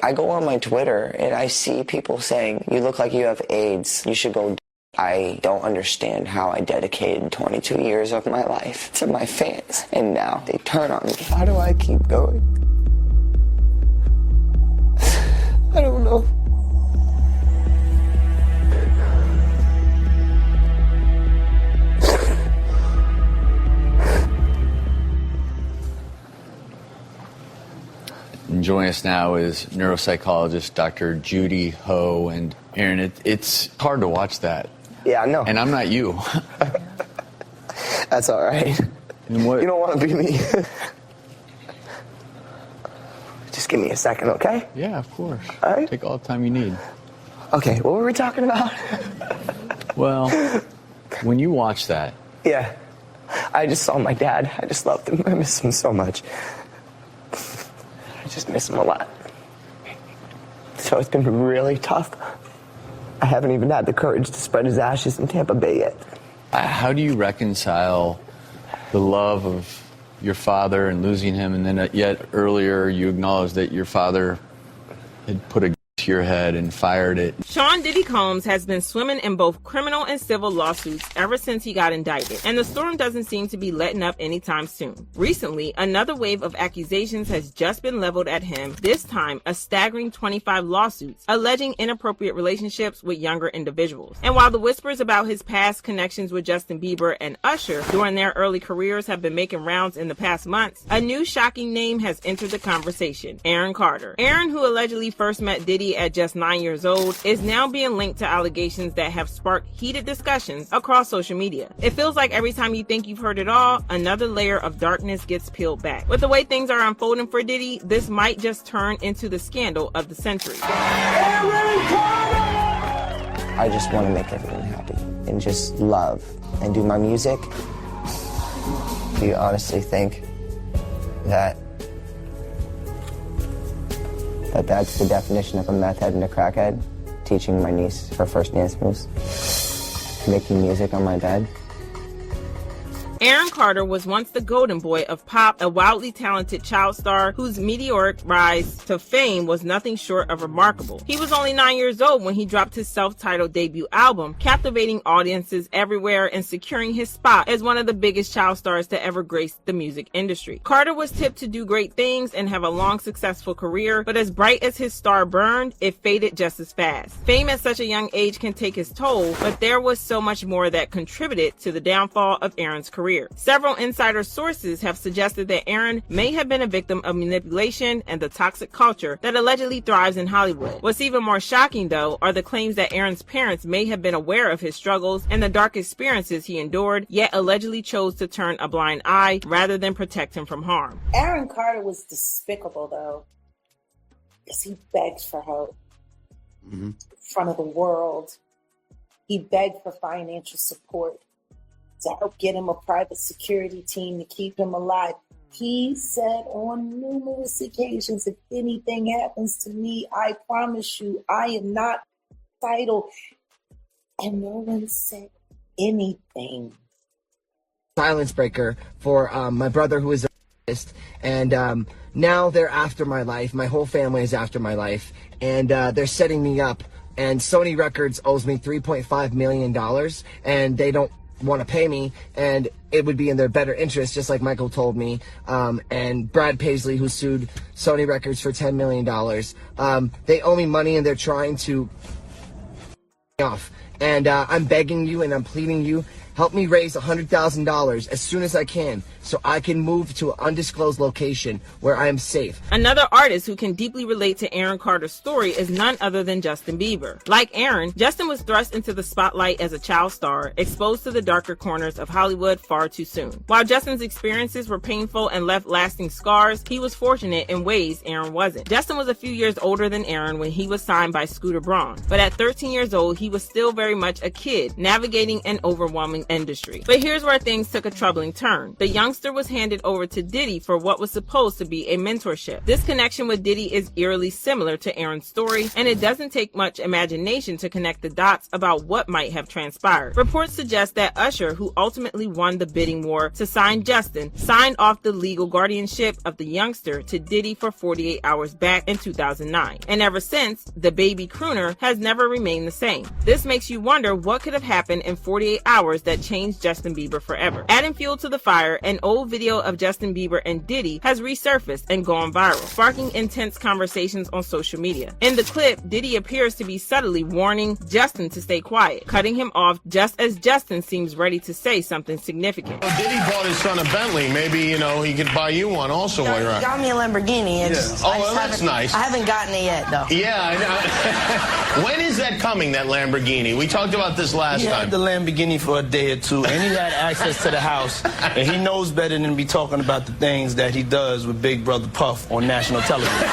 I go on my Twitter and I see people saying, you look like you have AIDS, you should go. I don't understand how I dedicated 22 years of my life to my fans, and now they turn on me. How do I keep going? I don't know. And joining us now is neuropsychologist Dr. Judy Ho. And Aaron, it's hard to watch that. Yeah, I know. And I'm not you. That's all right. And what? You don't want to be me. Just give me a second, okay? Yeah, of course. All right. Take all the time you need. Okay, what were we talking about? Well, when you watch that. Yeah. I just saw my dad. I just loved him. I miss him so much. I just miss him a lot. So it's been really tough. I haven't even had the courage to spread his ashes in Tampa Bay yet. How do you reconcile the love of your father and losing him, and then yet earlier you acknowledged that your father had put a gun to your head and fired it? Sean Diddy Combs has been swimming in both criminal and civil lawsuits ever since he got indicted, and the storm doesn't seem to be letting up anytime soon. Recently, another wave of accusations has just been leveled at him, this time a staggering 25 lawsuits alleging inappropriate relationships with younger individuals. And while the whispers about his past connections with Justin Bieber and Usher during their early careers have been making rounds in the past months, a new shocking name has entered the conversation: Aaron Carter. Aaron, who allegedly first met Diddy at just 9 years old, is now being linked to allegations that have sparked heated discussions across social media. It feels like every time you think you've heard it all, another layer of darkness gets peeled back. With the way things are unfolding for Diddy, this might just turn into the scandal of the century. I just want to make everyone happy and just love and do my music. Do you honestly think that that's the definition of a meth head and a crackhead? Teaching my niece her first dance moves, making music on my bed. Aaron Carter was once the golden boy of pop, a wildly talented child star whose meteoric rise to fame was nothing short of remarkable. He was only 9 years old when he dropped his self-titled debut album, captivating audiences everywhere and securing his spot as one of the biggest child stars to ever grace the music industry. Carter was tipped to do great things and have a long, successful career, but as bright as his star burned, it faded just as fast. Fame at such a young age can take its toll, but there was so much more that contributed to the downfall of Aaron's career. Several insider sources have suggested that Aaron may have been a victim of manipulation and the toxic culture that allegedly thrives in Hollywood. What's even more shocking, though, are the claims that Aaron's parents may have been aware of his struggles and the dark experiences he endured, yet allegedly chose to turn a blind eye rather than protect him from harm. Aaron Carter was despicable, though, because he begged for help in front of the world. He begged for financial support to help get him a private security team to keep him alive. He said on numerous occasions, if anything happens to me, I promise you, I am not suicidal. And no one said anything. Silence breaker for my brother, who is a artist, and now they're after my life. My whole family is after my life, and they're setting me up. And Sony Records owes me $3.5 million, and they don't want to pay me, and it would be in their better interest, just like Michael told me, and Brad Paisley, who sued Sony Records for $10 million. They owe me money, and they're trying to off. And I'm begging you and I'm pleading you, help me raise $100,000 as soon as I can so I can move to an undisclosed location where I am safe. Another artist who can deeply relate to Aaron Carter's story is none other than Justin Bieber. Like Aaron, Justin was thrust into the spotlight as a child star, exposed to the darker corners of Hollywood far too soon. While Justin's experiences were painful and left lasting scars, he was fortunate in ways Aaron wasn't. Justin was a few years older than Aaron when he was signed by Scooter Braun, but at 13 years old, he was still very much a kid, navigating an overwhelming entertainment industry. But here's where things took a troubling turn. The youngster was handed over to Diddy for what was supposed to be a mentorship. This connection with Diddy is eerily similar to Aaron's story, and it doesn't take much imagination to connect the dots about what might have transpired. Reports suggest that Usher, who ultimately won the bidding war to sign Justin, signed off the legal guardianship of the youngster to Diddy for 48 hours back in 2009. And ever since, the baby crooner has never remained the same. This makes you wonder what could have happened in 48 hours that changed Justin Bieber forever. Adding fuel to the fire, an old video of Justin Bieber and Diddy has resurfaced and gone viral, sparking intense conversations on social media. In the clip, Diddy appears to be subtly warning Justin to stay quiet, cutting him off just as Justin seems ready to say something significant. Well, Diddy bought his son a Bentley. Maybe, he could buy you one also while you're He out. got me a Lamborghini. And well, that's nice. I haven't gotten it yet, though. Yeah, I know. When is that coming, that Lamborghini? We talked about this last He time. had the Lamborghini for a day or two, and he had access to the house, and he knows better than to be talking about the things that he does with Big Brother Puff on national television.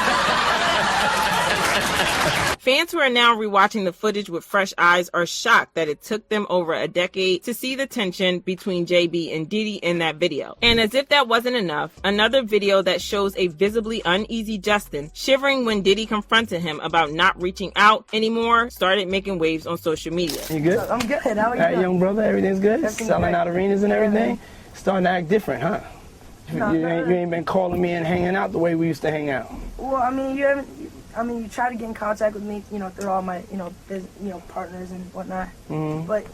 Fans who are now rewatching the footage with fresh eyes are shocked that it took them over a decade to see the tension between JB and Diddy in that video. And as if that wasn't enough, another video that shows a visibly uneasy Justin shivering when Diddy confronted him about not reaching out anymore started making waves on social media. You good? I'm good. How are you? All right, young brother, everything's good? Everything's Selling great. out arenas and everything? Starting to act different, huh? No, you ain't been calling me and hanging out the way we used to hang out. Well, I mean, you try to get in contact with me, through all my, partners and whatnot. Mm-hmm. But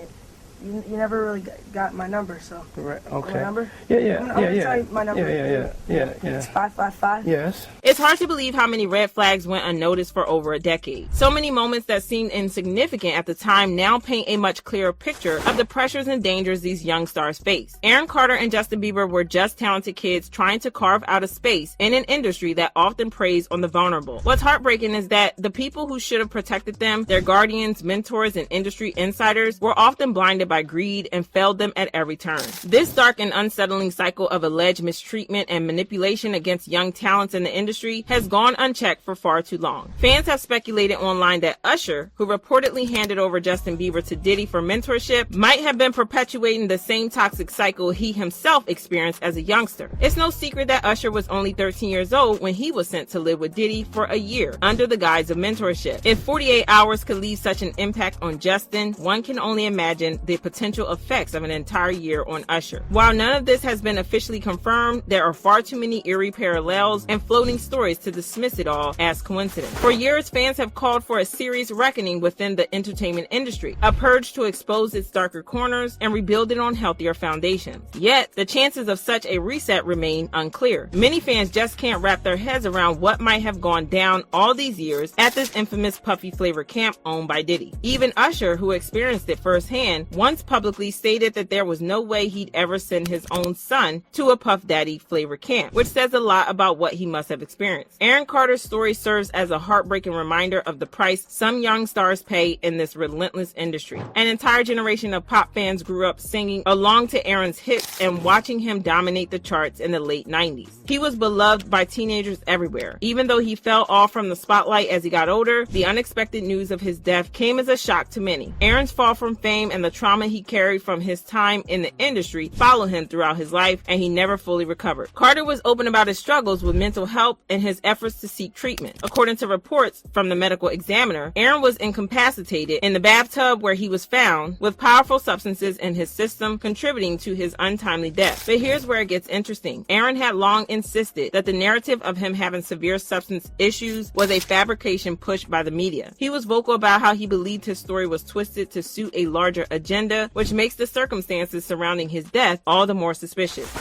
you never really got my number, so. Right, okay. My number? Yeah. I'm gonna tell you my number. Yeah. It's 555. Yes. It's hard to believe how many red flags went unnoticed for over a decade. So many moments that seemed insignificant at the time now paint a much clearer picture of the pressures and dangers these young stars face. Aaron Carter and Justin Bieber were just talented kids trying to carve out a space in an industry that often preys on the vulnerable. What's heartbreaking is that the people who should have protected them, their guardians, mentors, and industry insiders, were often blinded by greed and failed them at every turn. This dark and unsettling cycle of alleged mistreatment and manipulation against young talents in the industry has gone unchecked for far too long. Fans have speculated online that Usher, who reportedly handed over Justin Bieber to Diddy for mentorship, might have been perpetuating the same toxic cycle he himself experienced as a youngster. It's no secret that Usher was only 13 years old when he was sent to live with Diddy for a year under the guise of mentorship. If 48 hours could leave such an impact on Justin, one can only imagine the potential effects of an entire year on Usher. While none of this has been officially confirmed, there are far too many eerie parallels and floating stories to dismiss it all as coincidence. For years, fans have called for a serious reckoning within the entertainment industry, a purge to expose its darker corners and rebuild it on healthier foundations. Yet, the chances of such a reset remain unclear. Many fans just can't wrap their heads around what might have gone down all these years at this infamous puffy flavor camp owned by Diddy. Even Usher, who experienced it firsthand, once publicly stated that there was no way he'd ever send his own son to a Puff Daddy flavor camp, which says a lot about what he must have experienced. Aaron Carter's story serves as a heartbreaking reminder of the price some young stars pay in this relentless industry. An entire generation of pop fans grew up singing along to Aaron's hits and watching him dominate the charts in the late 90s. He was beloved by teenagers everywhere. Even though he fell off from the spotlight as he got older, the unexpected news of his death came as a shock to many. Aaron's fall from fame and the trauma he carried from his time in the industry followed him throughout his life, and he never fully recovered. Carter was open about his struggles with mental health and his efforts to seek treatment. According to reports from the medical examiner, Aaron was incapacitated in the bathtub where he was found with powerful substances in his system contributing to his untimely death. But here's where it gets interesting. Aaron had long insisted that the narrative of him having severe substance issues was a fabrication pushed by the media. He was vocal about how he believed his story was twisted to suit a larger agenda, which makes the circumstances surrounding his death all the more suspicious.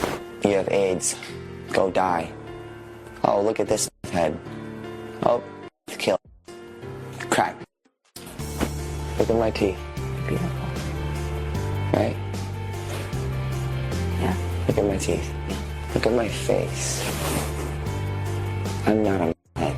You have AIDS. Go die. Oh, look at this head. Oh, kill. Crack. Look at my teeth. Beautiful. Right? Yeah. Look at my teeth. Look at my face. I'm not a head.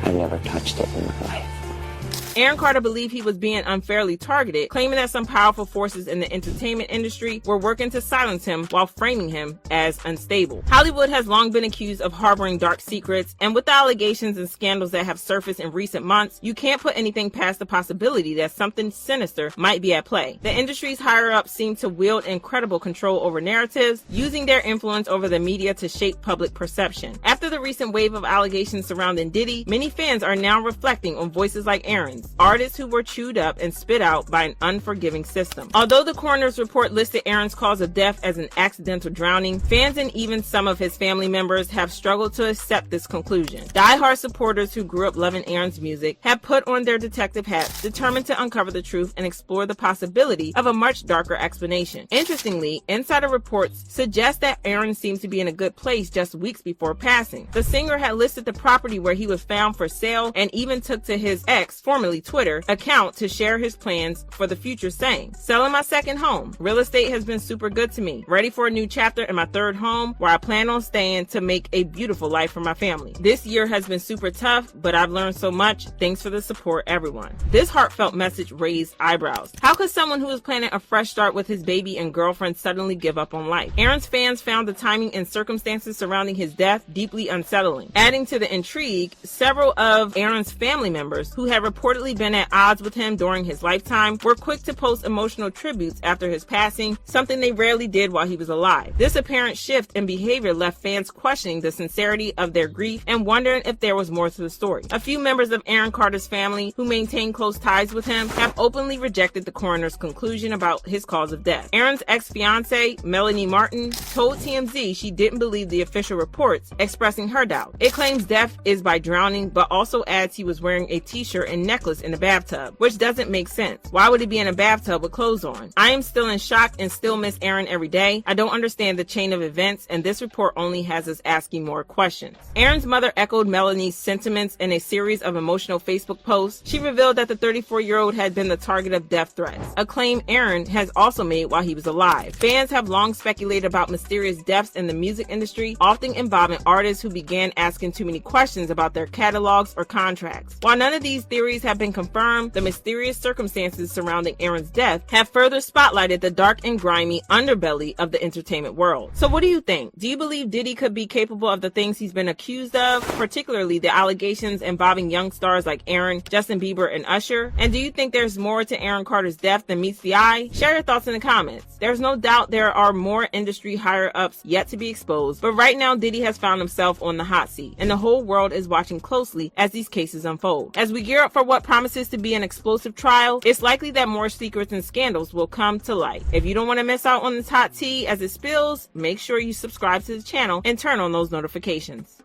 I've never touched it in my life. Aaron Carter believed he was being unfairly targeted, claiming that some powerful forces in the entertainment industry were working to silence him while framing him as unstable. Hollywood has long been accused of harboring dark secrets, and with the allegations and scandals that have surfaced in recent months, you can't put anything past the possibility that something sinister might be at play. The industry's higher-ups seem to wield incredible control over narratives, using their influence over the media to shape public perception. After the recent wave of allegations surrounding Diddy, many fans are now reflecting on voices like Aaron's, artists who were chewed up and spit out by an unforgiving system. Although the coroner's report listed Aaron's cause of death as an accidental drowning, fans and even some of his family members have struggled to accept this conclusion. Die-hard supporters who grew up loving Aaron's music have put on their detective hats, determined to uncover the truth and explore the possibility of a much darker explanation. Interestingly, insider reports suggest that Aaron seemed to be in a good place just weeks before passing. The singer had listed the property where he was found for sale and even took to his ex, formerly Twitter, account to share his plans for the future, saying, "Selling my second home. Real estate has been super good to me. Ready for a new chapter in my third home where I plan on staying to make a beautiful life for my family. This year has been super tough, but I've learned so much. Thanks for the support, everyone." This heartfelt message raised eyebrows. How could someone who is planning a fresh start with his baby and girlfriend suddenly give up on life? Aaron's fans found the timing and circumstances surrounding his death deeply unsettling. Adding to the intrigue, several of Aaron's family members, who had reportedly been at odds with him during his lifetime, were quick to post emotional tributes after his passing, something they rarely did while he was alive. This apparent shift in behavior left fans questioning the sincerity of their grief and wondering if there was more to the story. A few members of Aaron Carter's family, who maintain close ties with him, have openly rejected the coroner's conclusion about his cause of death. Aaron's ex-fiancée, Melanie Martin, told TMZ she didn't believe the official reports, expressing her doubt. It claims death is by drowning, but also adds he was wearing a t-shirt and necklace in the bathtub, which doesn't make sense. Why would he be in a bathtub with clothes on? I am still in shock and still miss Aaron every day. I don't understand the chain of events, and this report only has us asking more questions. Aaron's mother echoed Melanie's sentiments in a series of emotional Facebook posts. She revealed that the 34-year-old had been the target of death threats, a claim Aaron has also made while he was alive. Fans have long speculated about mysterious deaths in the music industry, often involving artists who began asking too many questions about their catalogs or contracts. While none of these theories have been confirmed, the mysterious circumstances surrounding Aaron's death have further spotlighted the dark and grimy underbelly of the entertainment world. So what do you think? Do you believe Diddy could be capable of the things he's been accused of, particularly the allegations involving young stars like Aaron, Justin Bieber, and Usher? And do you think there's more to Aaron Carter's death than meets the eye? Share your thoughts in the comments. There's no doubt there are more industry higher-ups yet to be exposed, but right now Diddy has found himself on the hot seat, and the whole world is watching closely as these cases unfold. As we gear up for what promises to be an explosive trial, it's likely that more secrets and scandals will come to light. If you don't want to miss out on this hot tea as it spills, make sure you subscribe to the channel and turn on those notifications.